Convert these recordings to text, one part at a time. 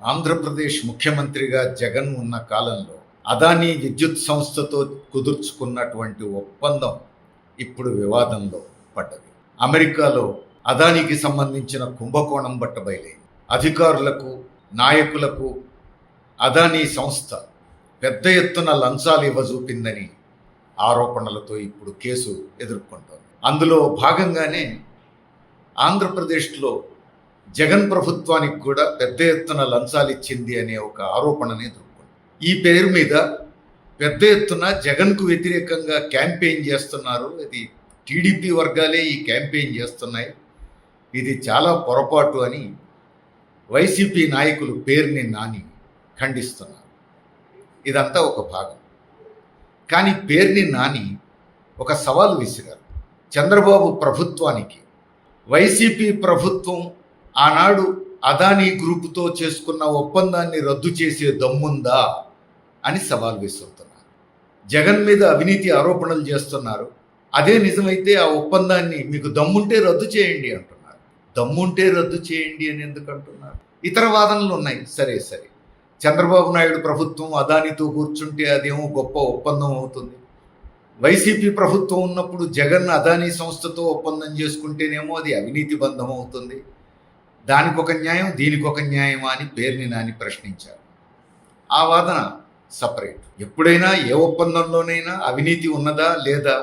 ఆంధ్రప్రదేశ్ ముఖ్యమంత్రిగా జగన్ ఉన్న కాలంలో అదానీ విద్యుత్ సంస్థతో కుదుర్చుకున్నటువంటి ఒప్పందం ఇప్పుడు వివాదంలో పడ్డది. అమెరికాలో అదానీకి సంబంధించిన కుంభకోణం బట్టబయలైంది. అధికారులకు, నాయకులకు అదానీ సంస్థ పెద్ద ఎత్తున లంచాలు ఇవ్వజూపిందని ఆరోపణలతో ఇప్పుడు కేసు ఎదుర్కొంటోంది. అందులో భాగంగానే ఆంధ్రప్రదేశ్లో జగన్ ప్రభుత్వానికి కూడా పెద్ద ఎత్తున లంచాలు ఇచ్చింది అనే ఒక ఆరోపణని ఎదుర్కొంది. ఈ పేరు మీద పెద్ద ఎత్తున జగన్కు వ్యతిరేకంగా క్యాంపెయిన్ చేస్తున్నారు. ఇది టీడీపీ వర్గాలే ఈ క్యాంపెయిన్ చేస్తున్నాయి. ఇది చాలా పొరపాటు అని వైసీపీ నాయకులు పేరుని నాని ఖండిస్తున్నారు. ఇదంతా ఒక భాగం. కానీ పేరుని నాని ఒక సవాలు విసిరారు. చంద్రబాబు ప్రభుత్వానికి వైసీపీ ప్రభుత్వం ఆనాడు అదానీ గ్రూపుతో చేసుకున్న ఒప్పందాన్ని రద్దు చేసే దమ్ముందా అని సవాల్ విసురుతున్నారు. జగన్ మీద అవినీతి ఆరోపణలు చేస్తున్నారు. అదే నిజమైతే ఆ ఒప్పందాన్ని మీకు దమ్ముంటే రద్దు చేయండి అంటున్నారు. దమ్ముంటే రద్దు చేయండి అని ఎందుకు అంటున్నారు? ఇతర వాదనలు ఉన్నాయి. సరే చంద్రబాబు నాయుడు ప్రభుత్వం అదానీతో కూర్చుంటే అదేమో గొప్ప ఒప్పందం అవుతుంది. వైసీపీ ప్రభుత్వం ఉన్నప్పుడు జగన్ అదానీ సంస్థతో ఒప్పందం చేసుకుంటేనేమో అది అవినీతి బంధం అవుతుంది. దానికి ఒక న్యాయం, దీనికి ఒక న్యాయమా అని పేరుని నాని ప్రశ్నించారు. ఆ వాదన సపరేట్. ఎప్పుడైనా ఏ ఒప్పందంలోనైనా అవినీతి ఉన్నదా లేదా,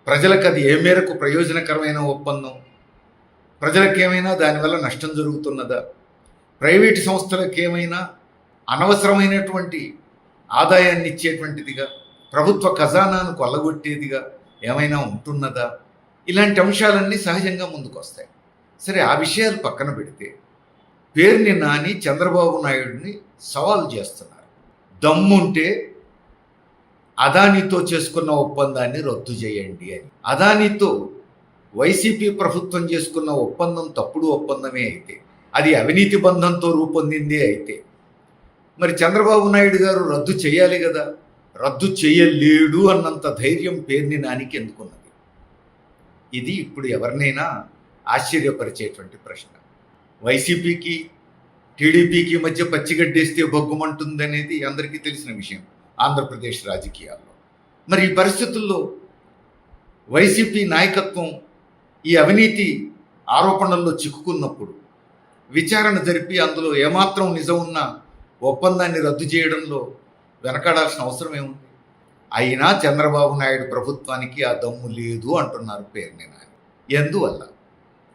ప్రజలకు అది ఏ మేరకు ప్రయోజనకరమైన ఒప్పందం, ప్రజలకేమైనా దానివల్ల నష్టం జరుగుతున్నదా, ప్రైవేటు సంస్థలకు ఏమైనా అనవసరమైనటువంటి ఆదాయాన్ని ఇచ్చేటువంటిదిగా, ప్రభుత్వ ఖజానాను కొల్లగొట్టేదిగా ఏమైనా ఉంటున్నదా, ఇలాంటి అంశాలన్నీ సహజంగా ముందుకు వస్తాయి. సరే, ఆ విషయాలు పక్కన పెడితే పేరుని నాని చంద్రబాబు నాయుడిని సవాల్ చేస్తున్నారు. దమ్ముంటే అదానీతో చేసుకున్న ఒప్పందాన్ని రద్దు చేయండి అని. అదానీతో వైసీపీ ప్రభుత్వం చేసుకున్న ఒప్పందం తప్పుడు ఒప్పందమే అయితే, అది అవినీతి బంధంతో రూపొందిందే అయితే, మరి చంద్రబాబు నాయుడు గారు రద్దు చేయాలి కదా. రద్దు చేయలేడు అన్నంత ధైర్యం పేరుని నానికి ఎందుకున్నది? ఇది ఇప్పుడు ఎవరినైనా ఆశ్చర్యపరిచేటువంటి ప్రశ్న. వైసీపీకి టీడీపీకి మధ్య పచ్చిగడ్డేస్తే బొగ్గుమంటుంది అనేది అందరికీ తెలిసిన విషయం ఆంధ్రప్రదేశ్ రాజకీయాల్లో. మరి ఈ పరిస్థితుల్లో వైసీపీ నాయకత్వం ఈ అవినీతి ఆరోపణల్లో చిక్కుకున్నప్పుడు విచారణ జరిపి అందులో ఏమాత్రం నిజం ఉన్న ఒప్పందాన్ని రద్దు చేయడంలో వెనకాడాల్సిన అవసరం ఏముంది? అయినా చంద్రబాబు నాయుడు ప్రభుత్వానికి ఆ దమ్ము లేదు అంటున్నారు పేరుని నాని. ఎందువల్ల?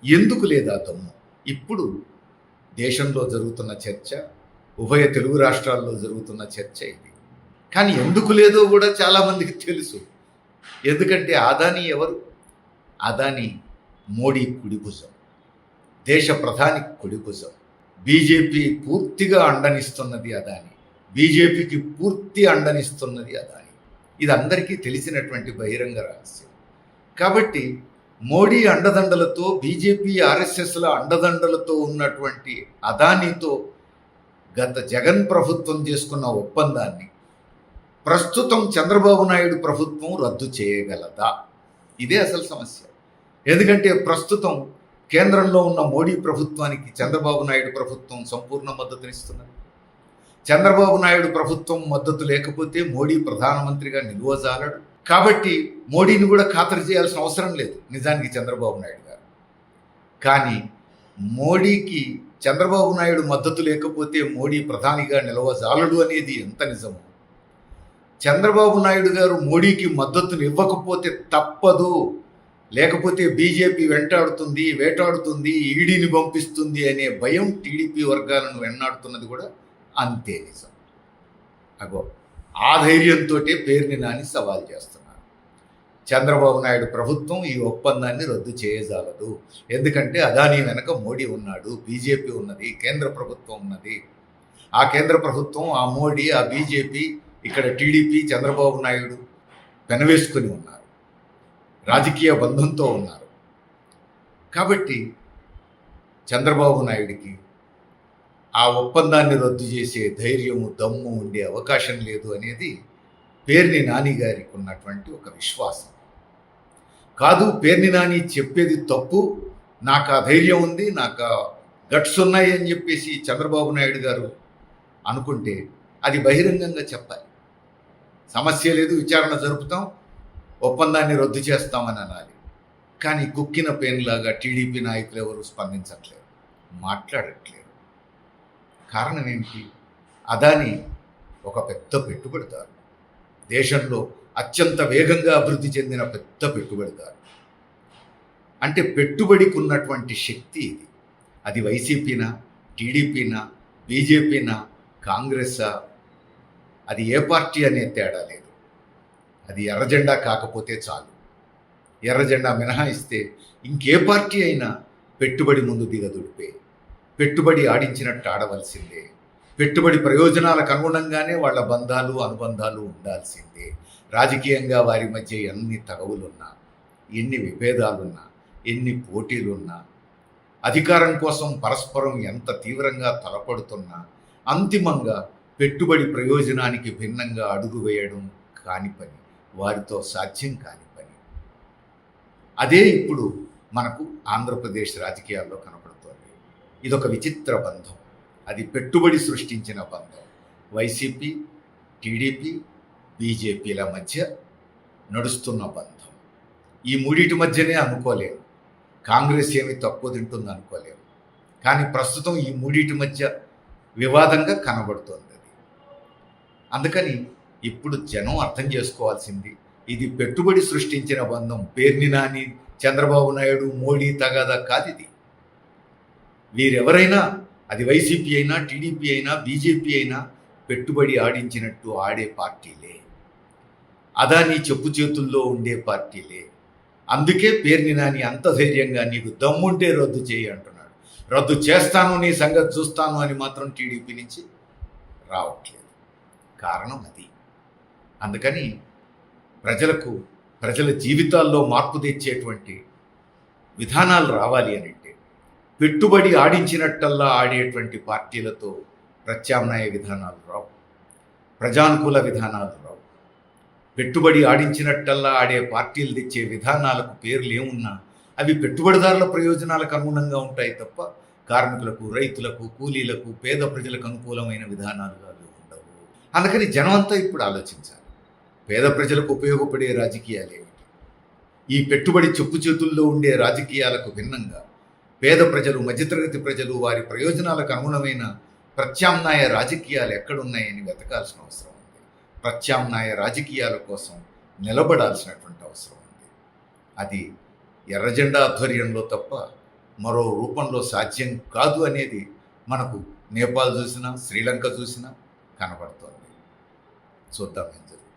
ఎందుకు లేదు ఆ దమ్ము? ఇప్పుడు దేశంలో జరుగుతున్న చర్చ, ఉభయ తెలుగు రాష్ట్రాల్లో జరుగుతున్న చర్చ ఇది. కానీ ఎందుకు లేదో కూడా చాలామందికి తెలుసు. ఎందుకంటే అదానీ ఎవరు? అదానీ మోడీ కుడిభుజం, దేశ ప్రధాని కుడిభుజం. బీజేపీ పూర్తిగా అండనిస్తున్నది అదానీ, బీజేపీకి పూర్తి అండనిస్తున్నది అదానీ. ఇది అందరికీ తెలిసినటువంటి బహిరంగ రహస్యం. కాబట్టి మోడీ అండదండలతో, బీజేపీ ఆర్ఎస్ఎస్ల అండదండలతో ఉన్నటువంటి అదానీతో గత జగన్ ప్రభుత్వం చేసుకున్న ఒప్పందాన్ని ప్రస్తుతం చంద్రబాబు నాయుడు ప్రభుత్వం రద్దు చేయగలదా? ఇదే అసలు సమస్య. ఎందుకంటే ప్రస్తుతం కేంద్రంలో ఉన్న మోడీ ప్రభుత్వానికి చంద్రబాబు నాయుడు ప్రభుత్వం సంపూర్ణ మద్దతునిస్తున్నది. చంద్రబాబు నాయుడు ప్రభుత్వం మద్దతు లేకపోతే మోడీ ప్రధానమంత్రిగా నిలువజాలడు. కాబట్టి మోడీని కూడా ఖాతరు చేయాల్సిన అవసరం లేదు నిజానికి చంద్రబాబు నాయుడు గారు. కానీ మోడీకి చంద్రబాబు నాయుడు మద్దతు లేకపోతే మోడీ ప్రధానిగా నిలవజాలడు అనేది ఎంత నిజమో, చంద్రబాబు నాయుడు గారు మోడీకి మద్దతును ఇవ్వకపోతే తప్పదు, లేకపోతే బీజేపీ వేటాడుతుంది, ఈడీని పంపిస్తుంది అనే భయం టీడీపీ వర్గాలను వెన్నాడుతున్నది కూడా అంతే నిజం. ఆ ధైర్యంతో పేరుని నాని సవాల్ చేస్తున్నారు. చంద్రబాబు నాయుడు ప్రభుత్వం ఈ ఒప్పందాన్ని రద్దు చేయజాలదు. ఎందుకంటే అదానీ వెనక మోడీ ఉన్నాడు, బీజేపీ ఉన్నది, కేంద్ర ప్రభుత్వం ఉన్నది. ఆ కేంద్ర ప్రభుత్వం, ఆ మోడీ, ఆ బీజేపీ, ఇక్కడ టీడీపీ, చంద్రబాబు నాయుడు పెనవేసుకొని ఉన్నారు, రాజకీయ బంధంతో ఉన్నారు. కాబట్టి చంద్రబాబు నాయుడికి ఆ ఒప్పందాన్ని రద్దు చేసే ధైర్యము, దమ్ము ఉండే అవకాశం లేదు అనేది పేర్ని నాని గారికి ఉన్నటువంటి ఒక విశ్వాసం. కాదు, పేర్ని నాని చెప్పేది తప్పు, నాకు ఆ ధైర్యం ఉంది, నాకు గట్స్ ఉన్నాయి అని చెప్పేసి చంద్రబాబు నాయుడు గారు అనుకుంటే అది బహిరంగంగా చెప్పాలి. సమస్య లేదు, విచారణ జరుపుతాం, ఒప్పందాన్ని రద్దు చేస్తామని అనాలి. కానీ కుక్కిన పేనులాగా టీడీపీ నాయకులు ఎవరు స్పందించట్లేదు, మాట్లాడట్లేదు. కారణం ఏంటి? అదాని ఒక పెద్ద పెట్టుబడిదారు, దేశంలో అత్యంత వేగంగా అభివృద్ధి చెందిన పెద్ద పెట్టుబడిదారు. అంటే పెట్టుబడికి ఉన్నటువంటి శక్తి ఇది. అది వైసీపీనా, టీడీపీనా, బీజేపీనా, కాంగ్రెసా, అది ఏ పార్టీ అనే తేడా లేదు. అది ఎర్రజెండా కాకపోతే చాలు. ఎర్రజెండా మినహాయిస్తే ఇంకే పార్టీ అయినా పెట్టుబడి ముందు దిగదుడిపే. పెట్టుబడి ఆడించినట్టు ఆడవలసిందే. పెట్టుబడి ప్రయోజనాలకు అనుగుణంగానే వాళ్ళ బంధాలు అనుబంధాలు ఉండాల్సిందే. రాజకీయంగా వారి మధ్య ఎన్ని తగవులున్నా, ఎన్ని విభేదాలున్నా, ఎన్ని పోటీలున్నా, అధికారం కోసం పరస్పరం ఎంత తీవ్రంగా తలపడుతున్నా, అంతిమంగా పెట్టుబడి ప్రయోజనానికి భిన్నంగా అడుగు వేయడం కాని పని, వారితో సాధ్యం కాని పని. అదే ఇప్పుడు మనకు ఆంధ్రప్రదేశ్ రాజకీయాల్లో కనపడుతోంది. ఇదొక విచిత్ర బంధం. అది పెట్టుబడి సృష్టించిన బంధం. వైసీపీ, టీడీపీ, బీజేపీల మధ్య నడుస్తున్న బంధం. ఈ మూడింటి మధ్యనే అనుకోలేము. కాంగ్రెస్ ఏమి తక్కువ తింటుంది అనుకోలేము. కానీ ప్రస్తుతం ఈ మూడింటి మధ్య వివాదంగా కనబడుతోంది అది. అందుకని ఇప్పుడు జనం అర్థం చేసుకోవాల్సింది, ఇది పెట్టుబడి సృష్టించిన బంధం. పేర్ని నాని, చంద్రబాబు నాయుడు, మోడీ తగాదా కాదు ఇది. వీరెవరైనా, అది వైసీపీ అయినా, టీడీపీ అయినా, బీజేపీ అయినా, పెట్టుబడి ఆడించినట్టు ఆడే పార్టీలే. అదాని చెప్పు చేతుల్లో ఉండే పార్టీలే. అందుకే పేర్ని నాని అంత ధైర్యంగా నీకు దమ్ముంటే రద్దు చేయి అంటున్నాడు. రద్దు చేస్తాను, నీ సంగతి చూస్తాను అని మాత్రం టీడీపీ నుంచి రావట్లేదు. కారణం అది. అందుకని ప్రజల జీవితాల్లో మార్పు తెచ్చేటువంటి విధానాలు రావాలి అని అంటే పెట్టుబడి ఆడించినట్టల్లా ఆడేటువంటి పార్టీలతో ప్రత్యామ్నాయ విధానాలు రావు, ప్రజానుకూల విధానాలు రావు. పెట్టుబడి ఆడించినట్టల్లా ఆడే పార్టీలు తెచ్చే విధానాలకు పేర్లు ఏమున్నా అవి పెట్టుబడిదారుల ప్రయోజనాలకు అనుగుణంగా ఉంటాయి తప్ప కార్మికులకు, రైతులకు, కూలీలకు, పేద ప్రజలకు అనుకూలమైన విధానాలుగా ఉండవు. అందుకని జనం అంతా ఇప్పుడు ఆలోచించాలి, పేద ప్రజలకు ఉపయోగపడే రాజకీయాలు ఏమిటి? ఈ పెట్టుబడి చెప్పు చేతుల్లో ఉండే రాజకీయాలకు భిన్నంగా పేద ప్రజలు, మధ్యతరగతి ప్రజలు, వారి ప్రయోజనాలకు అనుగుణమైన ప్రత్యామ్నాయ రాజకీయాలు ఎక్కడున్నాయని వెతకాల్సిన అవసరం ఉంది. ప్రత్యామ్నాయ రాజకీయాల కోసం నిలబడాల్సినటువంటి అవసరం ఉంది. అది ఎర్రజెండా ఆధ్వర్యంలో తప్ప మరో రూపంలో సాధ్యం కాదు అనేది మనకు నేపాల్ చూసినా, శ్రీలంక చూసినా కనబడుతోంది. చూద్దాం ఏం జరుగుతుంది.